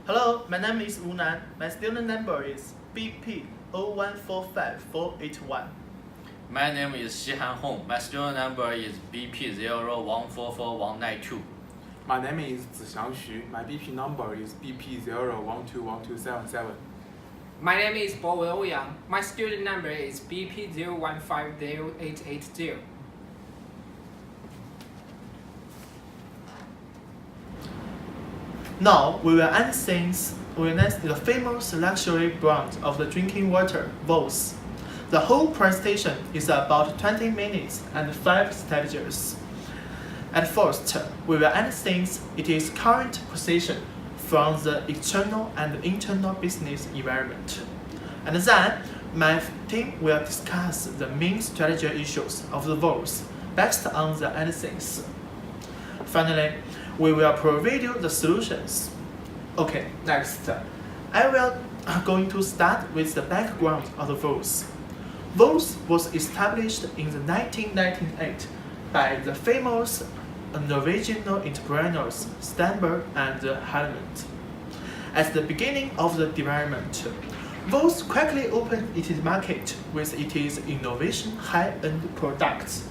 Hello, my name is Wu Nan. My student number is BP 0145481. My name is Xihan Hong. My student number is BP 0144192. My name is Zixiang Xu. My BP number is BP 0121277. My name is Bo Yang. My student number is BP 0150880. Now we will understand the famous luxury brand of the drinking water, Vos. The whole presentation is about 20 minutes and 5 stages. At first, we will understand its current position from the external and internal business environment. And then, my team will discuss the main strategy issues of the Vos based on the analysis. Finally, we will provide you the solutions. Okay, next, I will going to start with the background of the Vos. Vos was established in the 1998 by the famous Norwegian entrepreneurs Stenberg and Helmut. At the beginning of the development, Vos quickly opened its market with its innovation high-end products.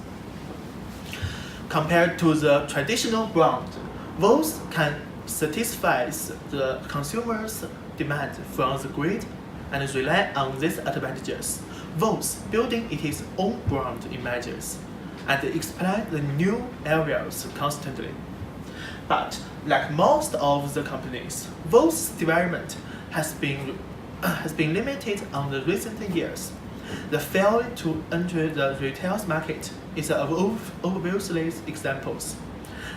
Compared to the traditional brand, Vos can satisfy the consumer's demand from the grid and rely on these advantages. Vos building its own brand images and explore the new areas constantly. But like most of the companies, Vos development has been limited on the recent years. The failure to enter the retail market is obviously examples.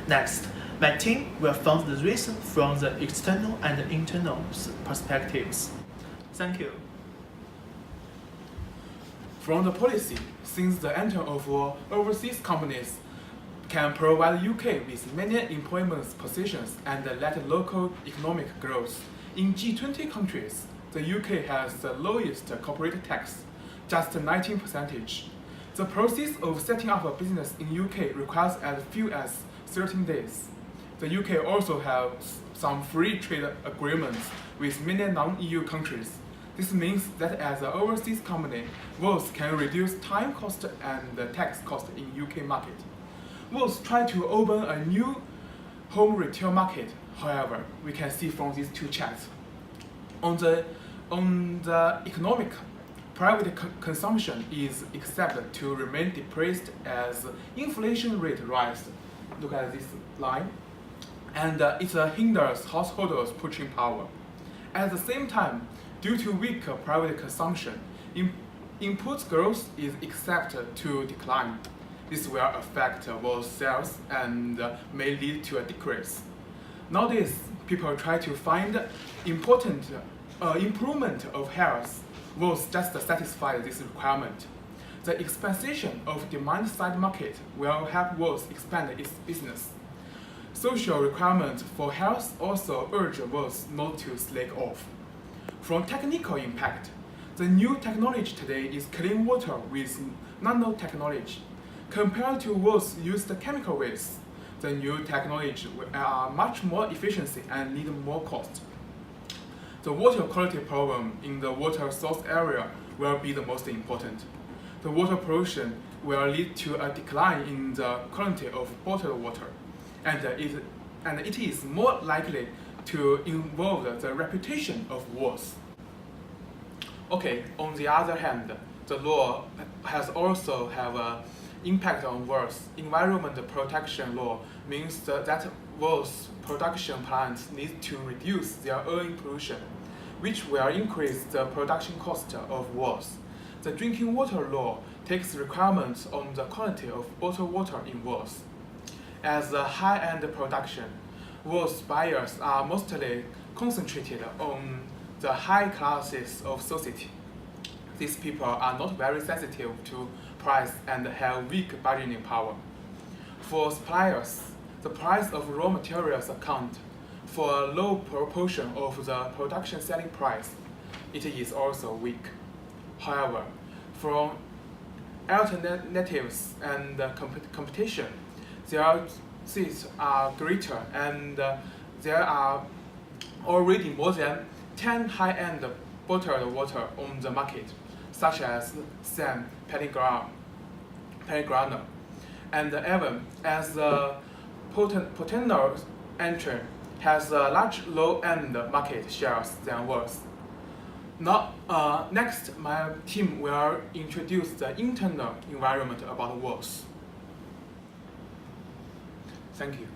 Next, my team will find the reason from the external and internal perspectives. Thank you. From the policy, since the entry of overseas companies can provide UK with many employment positions and let local economic growth. In G20 countries, the UK has the lowest corporate tax, just 19%. The process of setting up a business in UK requires as few as 13 days. The UK also has some free trade agreements with many non-EU countries. This means that as an overseas company, Vos can reduce time cost and tax cost in UK market. Vos try to open a new home retail market. However, we can see from these two charts. On the economic, private consumption is expected to remain depressed as inflation rate rises. Look at this line. And it hinders householders' purchasing power. At the same time, due to weak private consumption, input growth is expected to decline. This will affect Vos sales and may lead to a decrease. Nowadays, people try to find important improvement of health. Vos just satisfy this requirement. The expansion of demand-side market will help Vos expand its business. Social requirements for health also urge Vos not to slack off. From technical impact, the new technology today is clean water with nanotechnology. Compared to Vos used chemical waste, the new technology are much more efficiency and need more cost. The water quality problem in the water source area will be the most important. The water pollution will lead to a decline in the quality of bottled water, and it is more likely to involve the reputation of Vos. Okay, on the other hand, the law has also have an impact on Vos. Environment protection law means that Vos production plants need to reduce their own pollution, which will increase the production cost of Vos. The drinking water law takes requirements on the quality of bottled water in Vos. As a high-end production, Vos buyers are mostly concentrated on the high classes of society. These people are not very sensitive to price and have weak bargaining power. For suppliers, the price of raw materials account for a low proportion of the production selling price. It is also weak. However, from alternatives and competition, their seats are greater and there are already more than 10 high-end bottled water on the market, such as San Pellegrino, and even as the potential entrant has a large low-end market shares than us. Now, next, my team will introduce the internal environment about WOS. Thank you.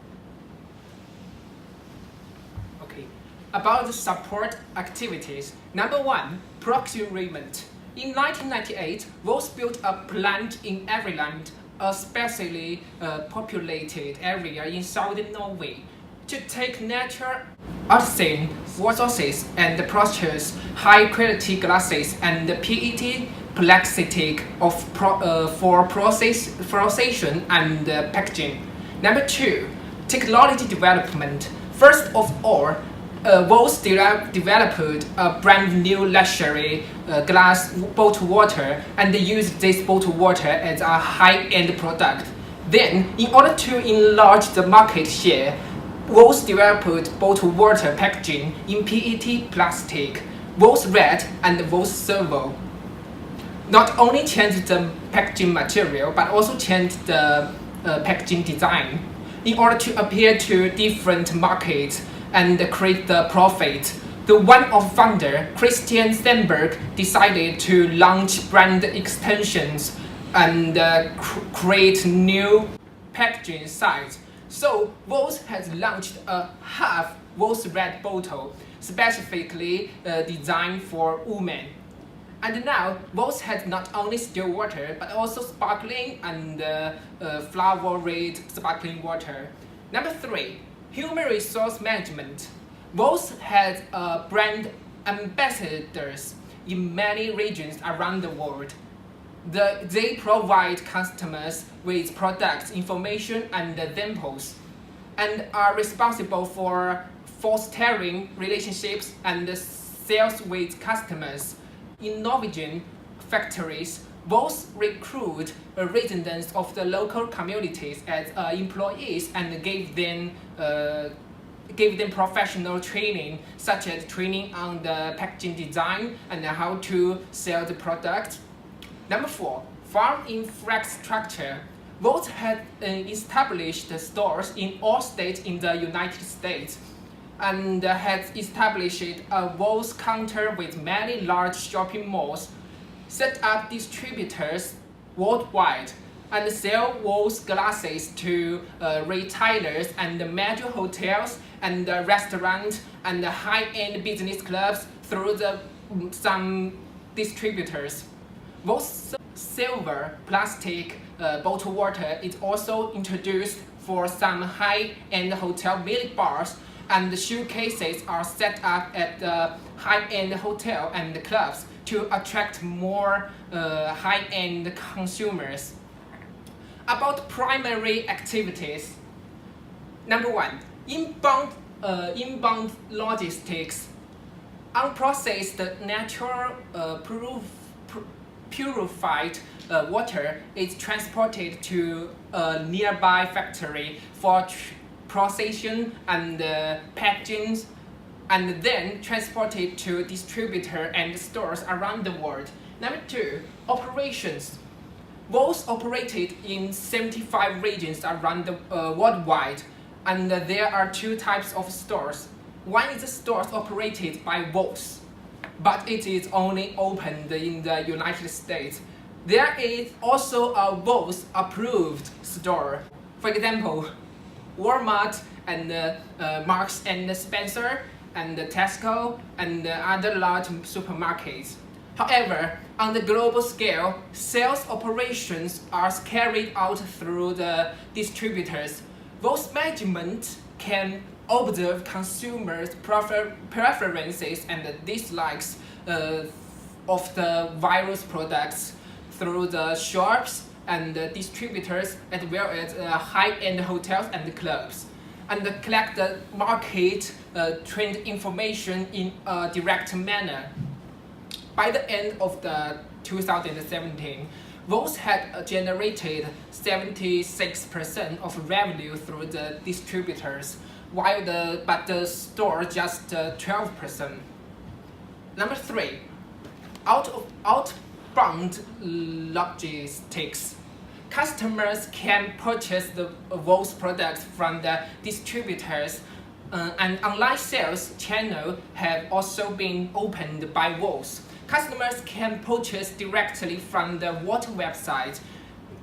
Okay. About the support activities. Number 1, procurement. In 1998, WOS built a plant in Everland, a sparsely populated area in southern Norway, to take natural artisan resources and process high-quality glasses and PET plastic for processing and packaging. Number 2, technology development. First of all, WOS developed a brand new luxury glass bottled water and used this bottled water as a high-end product. Then, in order to enlarge the market share, WOS developed bottled water packaging in PET plastic, WOS Red and WOS Silver. Not only changed the packaging material, but also changed the packaging design in order to appeal to different markets and create the profit. The one of founder, Christian Stenberg, decided to launch brand extensions and create new packaging size. So WOS has launched a half WOS Red bottle, specifically designed for women. And now WOS has not only still water but also sparkling and flower-red sparkling water. Number 3, human resource management. WOS has brand ambassadors in many regions around the world. They provide customers with products, information, and samples, and are responsible for fostering relationships and sales with customers. In Norwegian factories, WOS recruit residents of the local communities as employees and gave them professional training, such as training on the packaging design and how to sell the product. Number 4, farm infrastructure. WOS has established stores in all states in the United States and has established a WOS counter with many large shopping malls, set up distributors worldwide, and sell WOS glasses to retailers and major hotels and restaurants and high-end business clubs through some distributors. WOS Silver plastic bottled water is also introduced for some high-end hotel milk bars, and the showcases are set up at the high-end hotel and clubs to attract more high-end consumers. About primary activities. Number 1, inbound logistics. Unprocessed natural purified water is transported to a nearby factory for processing and packaging, and then transported to distributors and stores around the world. Number 2, operations. WOS operated in 75 regions around the worldwide, and there are 2 types of stores. One is the stores operated by WOS, but it is only opened in the United States. There is also a WOS approved store. For example, Walmart and Marks and Spencer and Tesco and other large supermarkets. However, on the global scale, sales operations are carried out through the distributors. WOS management can observe consumers' preferences and dislikes of the various products through the shops and the distributors, as well as high-end hotels and clubs, and collect the market trend information in a direct manner. By the end of 2017, WOS had generated 76% of revenue through the distributors, but the store just 12%. Number 3, outbound logistics. Customers can purchase the Vo's products from the distributors, and online sales channels have also been opened by Vo's. Customers can purchase directly from the water website,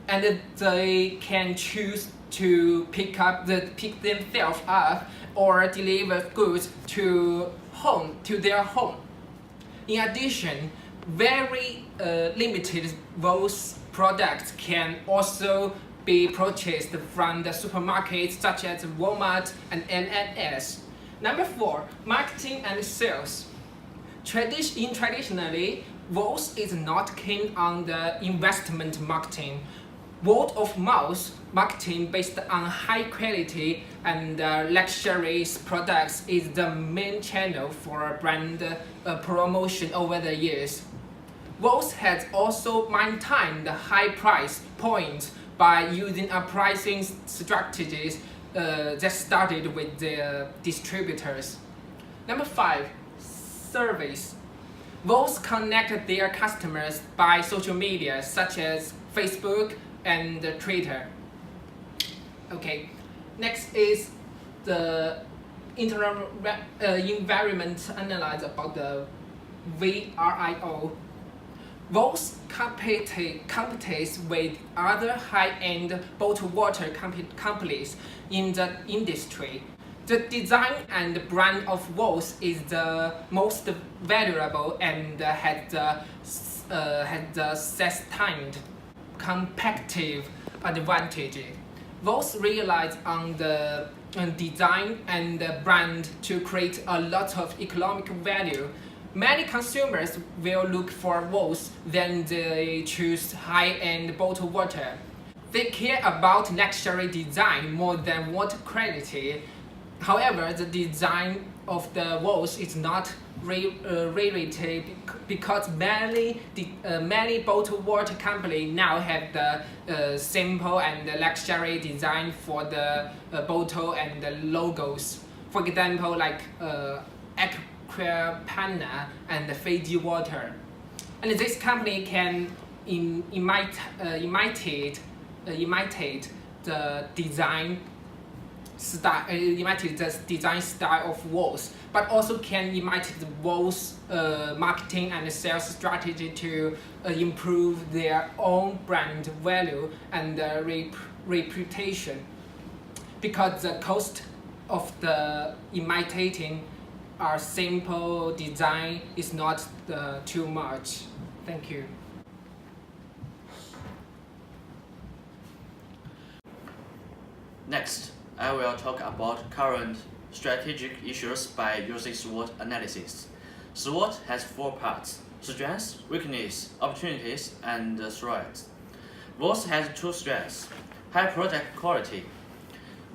and they can choose to pick themselves up or deliver goods to their home. In addition, very limited Vo's products can also be purchased from the supermarkets such as Walmart and M&S. Number 4, marketing and sales. Traditionally, Vo's is not keen on the investment marketing. Word of mouth marketing based on high quality and luxury products is the main channel for brand promotion over the years. Vo's has also maintained high price points by using a pricing strategies that started with the distributors. Number 5, service. Vo's connect their customers by social media such as Facebook and Twitter. Okay, next is the environment analysis about the VRIO. Vo's competes with other high-end bottled water companies in the industry. The design and brand of Vo's is the most valuable and has the sustained competitive advantage. Vo's relies on the design and the brand to create a lot of economic value. Many consumers will look for Vo's when they choose high-end bottled water. They care about luxury design more than water quality. However, the design of the Vo's is not related because many bottled water companies now have the simple and luxury design for the bottle and the logos. For example, like Aquapana and Fiji Water. And this company can imitate the design style of Vo's, but also can imitate the Vo's marketing and sales strategy to improve their own brand value and reputation. Because the cost of the imitating our simple design is not too much. Thank you. Next, I will talk about current strategic issues by using SWOT analysis. SWOT has 4 parts: strengths, weakness, opportunities, and threats. Vo's has 2 strengths: high product quality.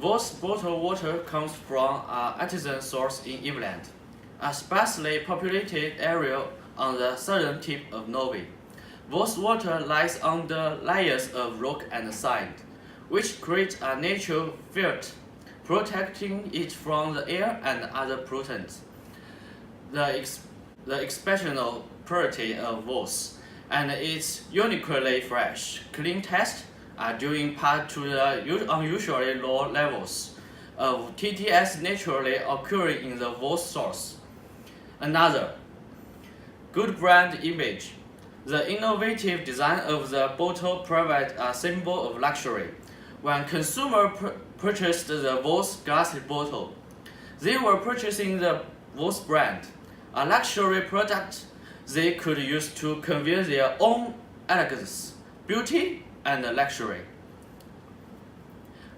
Vo's bottled water comes from an artisan source in Iveland, a sparsely populated area on the southern tip of Norway. Vo's water lies under layers of rock and sand, which create a natural filter, protecting it from the air and other pollutants. The exceptional purity of Vo's and its uniquely fresh, clean taste are due in part to the unusually low levels of TDS naturally occurring in the Vo's source. Another, good brand image. The innovative design of the bottle provides a symbol of luxury. When consumers purchased the Vo's glass bottle, they were purchasing the Vo's brand, a luxury product they could use to convey their own elegance, beauty, and luxury.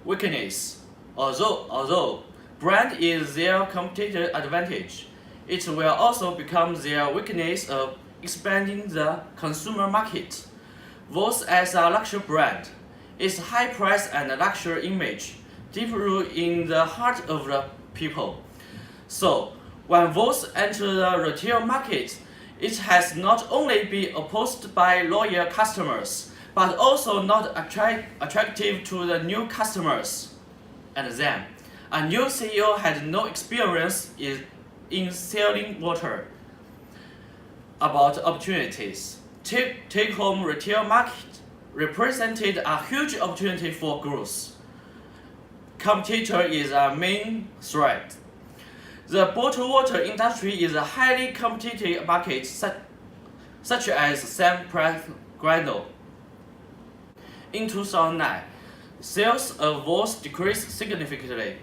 Weakness. Although brand is their competitive advantage, it will also become their weakness of expanding the consumer market. Vo's as a luxury brand, its high price and luxury image deep root in the heart of the people. So, when Vo's enter the retail market, it has not only been opposed by loyal customers, but also not attractive to the new customers. And then, A new CEO had no experience in selling water. About opportunities, take-home retail market represented a huge opportunity for growth. Competitor is a main threat. The bottled water industry is a highly competitive market such as San Pellegrino. In 2009, sales of Voss decreased significantly,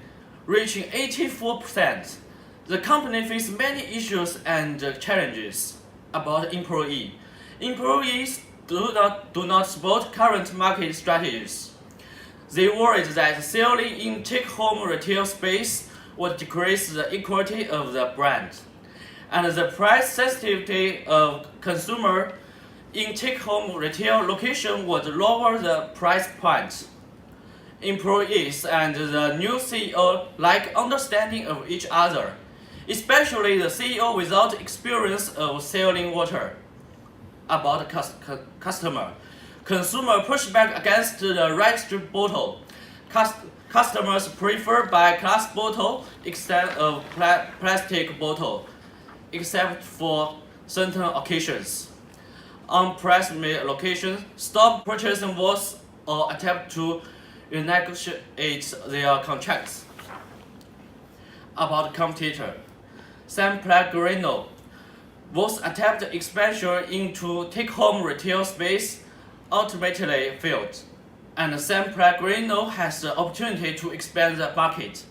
reaching 84%. The company faced many issues and challenges. About employees. Employees do not support current market strategies. They worried that selling in take-home retail space would decrease the equity of the brand, and the price sensitivity of consumer in take-home retail location would lower the price point. Employees and the new CEO lack understanding of each other, especially the CEO without experience of selling water. About customer. Consumer push back against the red bottle. Customers prefer buy glass bottle instead of plastic bottle, except for certain occasions. On price-made locations, stop purchasing Voss or attempt to renegotiate their contracts. About competitor. San Pellegrino. Voss attempted expansion into take-home retail space ultimately failed, and San Pellegrino has the opportunity to expand the market.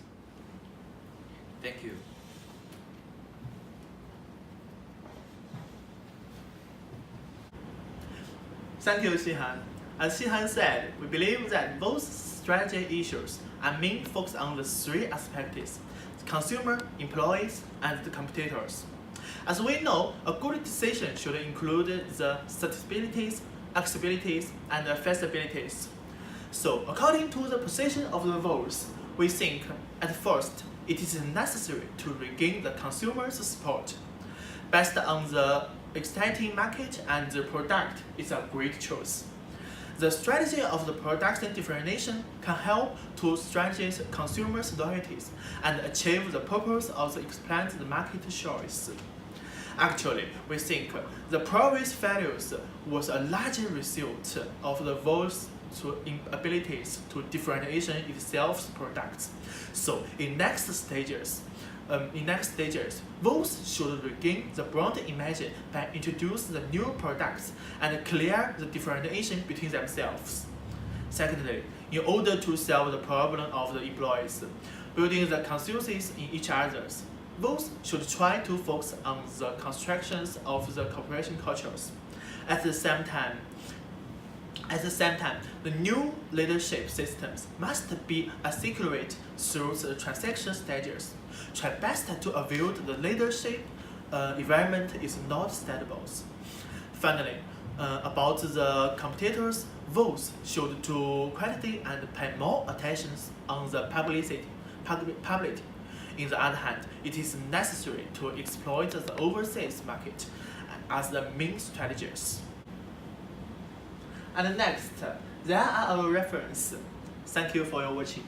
Thank you. Thank you, Xihan. As Xihan said, we believe that both strategy issues are main focused on the three aspects: consumer, employees, and the competitors. As we know, a good decision should include the suitabilities, accessibilities, and feasibilities. So, according to the position of the Voss, we think at first it is necessary to regain the consumer's support. Based on the existing market and the product is a great choice. The strategy of the production differentiation can help to strategize consumers' loyalties and achieve the purpose of the expanded market choice. Actually, we think the previous failures was a large result of the Voss abilities to differentiate itself products. So in next stages, Voss should regain the brand image by introducing the new products and clear the differentiation between themselves. Secondly, in order to solve the problem of the employees, building the consensus in each other's, Voss should try to focus on the constructions of the corporation cultures. At the same time, the new leadership systems must be articulated through the transaction stages. Try best to avoid the leadership environment is not stable. Finally, about the competitors, Voss should do quality and pay more attention on the publicity. On the other hand, it is necessary to exploit the overseas market as the main strategies. And next, there are our references. Thank you for your watching.